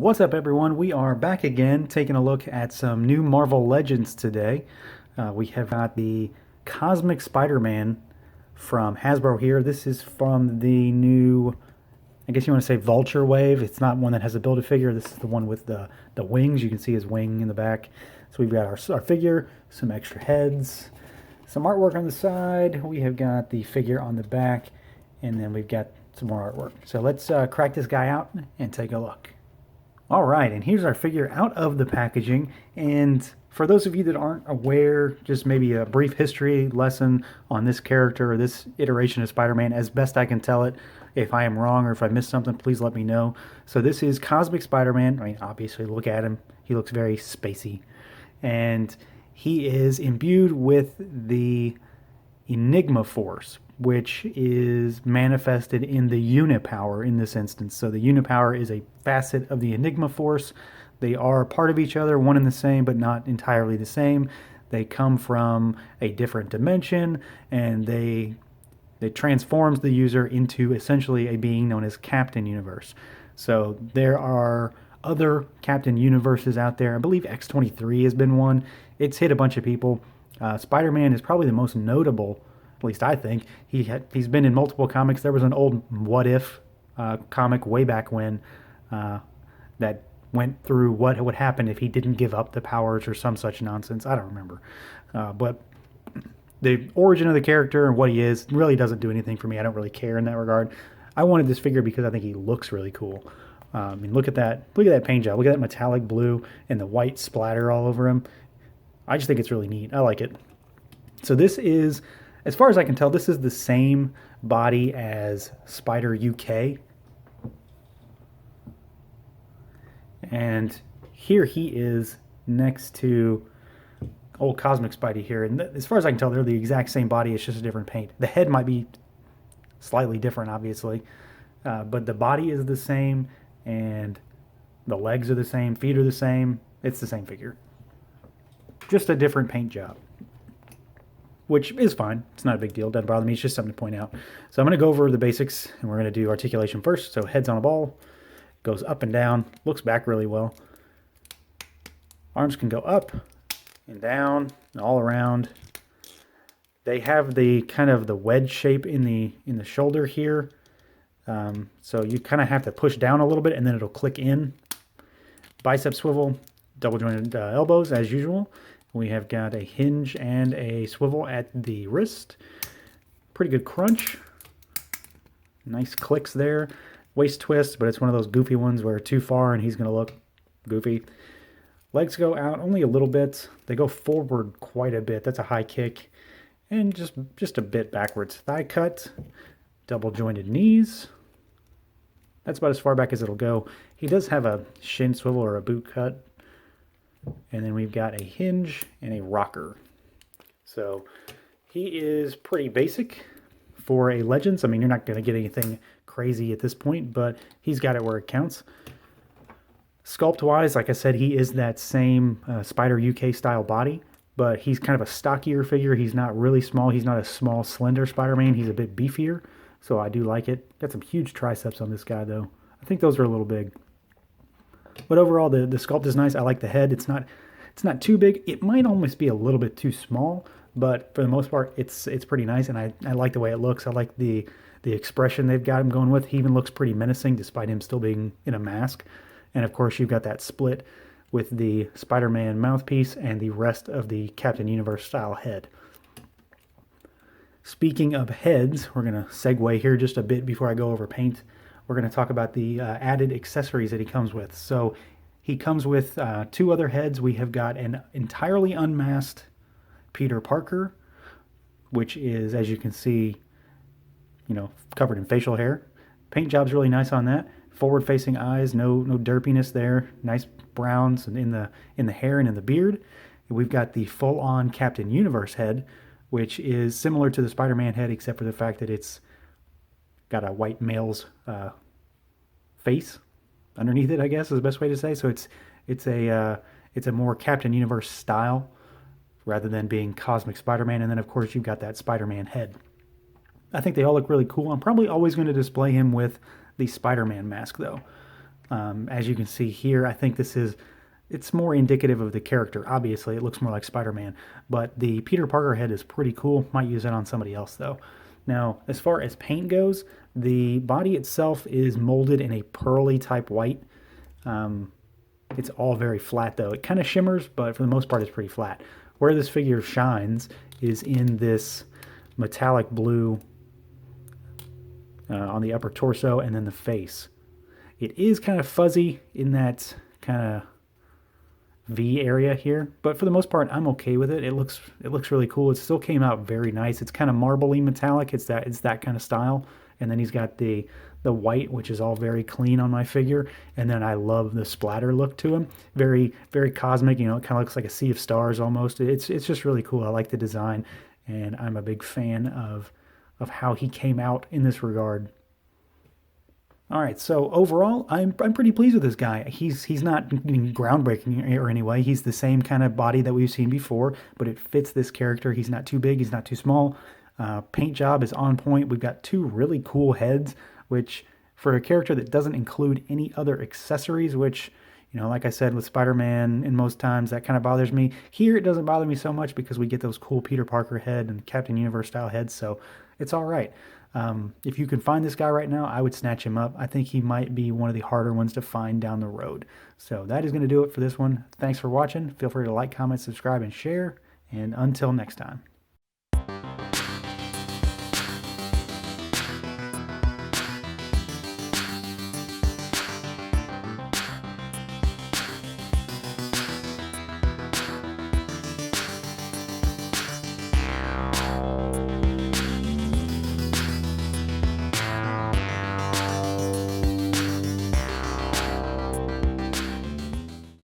What's up, everyone? We are back again taking a look at some new Marvel Legends today. We have got the Cosmic Spider-Man from Hasbro here. This is from the new, I guess you want to say Vulture Wave. It's not one that has a Build-A-Figure. This is the one with the wings. You can see his wing in the back. So we've got our figure, some extra heads, some artwork on the side. We have got the figure on the back, and then we've got some more artwork. So let's crack this guy out and take a look. All right, and here's our figure out of the packaging. And for those of you that aren't aware, just maybe a brief history lesson on this character or this iteration of Spider-Man, as best I can tell it. If I am wrong or if I missed something, please let me know. So this is Cosmic Spider-Man. I mean, obviously, look at him. He looks very spacey. And he is imbued with the Enigma Force, which is manifested in the Unipower in this instance. So the Unipower is a facet of the Enigma Force. They are part of each other, one and the same, but not entirely the same. They come from a different dimension, and it transforms the user into essentially a being known as Captain Universe. So there are other Captain Universes out there. I believe X-23 has been one. It's hit a bunch of people. Spider-Man is probably the most notable, at least I think. He's been in multiple comics. There was an old What If comic way back when that went through what would happen if he didn't give up the powers or some such nonsense. I don't remember. But the origin of the character and what he is really doesn't do anything for me. I don't really care in that regard. I wanted this figure because I think he looks really cool. I mean, look at that. Look at that paint job. Look at that metallic blue and the white splatter all over him. I just think it's really neat. I like it. So this is, as far as I can tell, this is the same body as Spider UK. And here he is next to old Cosmic Spidey here. And as far as I can tell, they're the exact same body. It's just a different paint. The head might be slightly different, obviously. But the body is the same, and the legs are the same, feet are the same. It's the same figure. Just a different paint job, which is fine. It's not a big deal. Doesn't bother me. It's just something to point out. So I'm going to go over the basics, and we're going to do articulation first. So head's on a ball, goes up and down, looks back really well. Arms can go up and down and all around. They have the kind of the wedge shape in the shoulder here. So you kind of have to push down a little bit, and then it'll click in. Bicep swivel, double jointed elbows as usual. We have got a hinge and a swivel at the wrist. Pretty good crunch. Nice clicks there. Waist twist, but it's one of those goofy ones where too far and he's going to look goofy. Legs go out only a little bit. They go forward quite a bit. That's a high kick. And just a bit backwards. Thigh cut. Double jointed knees. That's about as far back as it'll go. He does have a shin swivel or a boot cut. And then we've got a hinge and a rocker. So he is pretty basic for a Legends. I mean, you're not going to get anything crazy at this point, but he's got it where it counts. Sculpt-wise, like I said, he is that same Spider UK style body, but he's kind of a stockier figure. He's not really small. He's not a small, slender Spider-Man. He's a bit beefier, so I do like it. Got some huge triceps on this guy, though. I think those are a little big. But overall, the sculpt is nice. I like the head. It's not too big. It might almost be a little bit too small, but for the most part, it's pretty nice, and I like the way it looks. I like the expression they've got him going with. He even looks pretty menacing, despite him still being in a mask. And of course, you've got that split with the Spider-Man mouthpiece and the rest of the Captain Universe style head. Speaking of heads, we're going to segue here just a bit before I go over paint. We're going to talk about the added accessories that he comes with. So he comes with two other heads. We have got an entirely unmasked Peter Parker, which is, as you can see, covered in facial hair. Paint job's really nice on that. Forward-facing eyes, no derpiness there. Nice browns in the hair and in the beard. And we've got the full-on Captain Universe head, which is similar to the Spider-Man head, except for the fact that it's got a white male's face underneath it, I guess is the best way to say. So it's a more Captain Universe style rather than being Cosmic Spider-Man. And then of course you've got that Spider-Man head. I think they all look really cool. I'm probably always going to display him with the Spider-Man mask though. As you can see here, I think it's more indicative of the character. Obviously, it looks more like Spider-Man, but the Peter Parker head is pretty cool. Might use it on somebody else though. Now, as far as paint goes, the body itself is molded in a pearly type white. It's all very flat though. It kind of shimmers, but for the most part, it's pretty flat. Where this figure shines is in this metallic blue on the upper torso and then the face. It is kind of fuzzy in that kind of V area here, but for the most part, I'm okay with it. It looks really cool. It still came out very nice. It's kind of marbly metallic. It's that kind of style. And then he's got the white, which is all very clean on my figure. And then I love the splatter look to him. Very cosmic. You know, it kind of looks like a sea of stars almost. It's just really cool. I like the design, and I'm a big fan of how he came out in this regard. All right, so overall, I'm pretty pleased with this guy. He's not groundbreaking or anyway. He's the same kind of body that we've seen before, but it fits this character. He's not too big. He's not too small. Paint job is on point. We've got two really cool heads, which for a character that doesn't include any other accessories, which, you know, like I said with Spider-Man, and most times that kind of bothers me. Here it doesn't bother me so much because we get those cool Peter Parker head and Captain Universe style heads, so it's all right. If you can find this guy right now, I would snatch him up. I think he might be one of the harder ones to find down the road. So that is going to do it for this one. Thanks for watching. Feel free to like, comment, subscribe, and share. And until next time.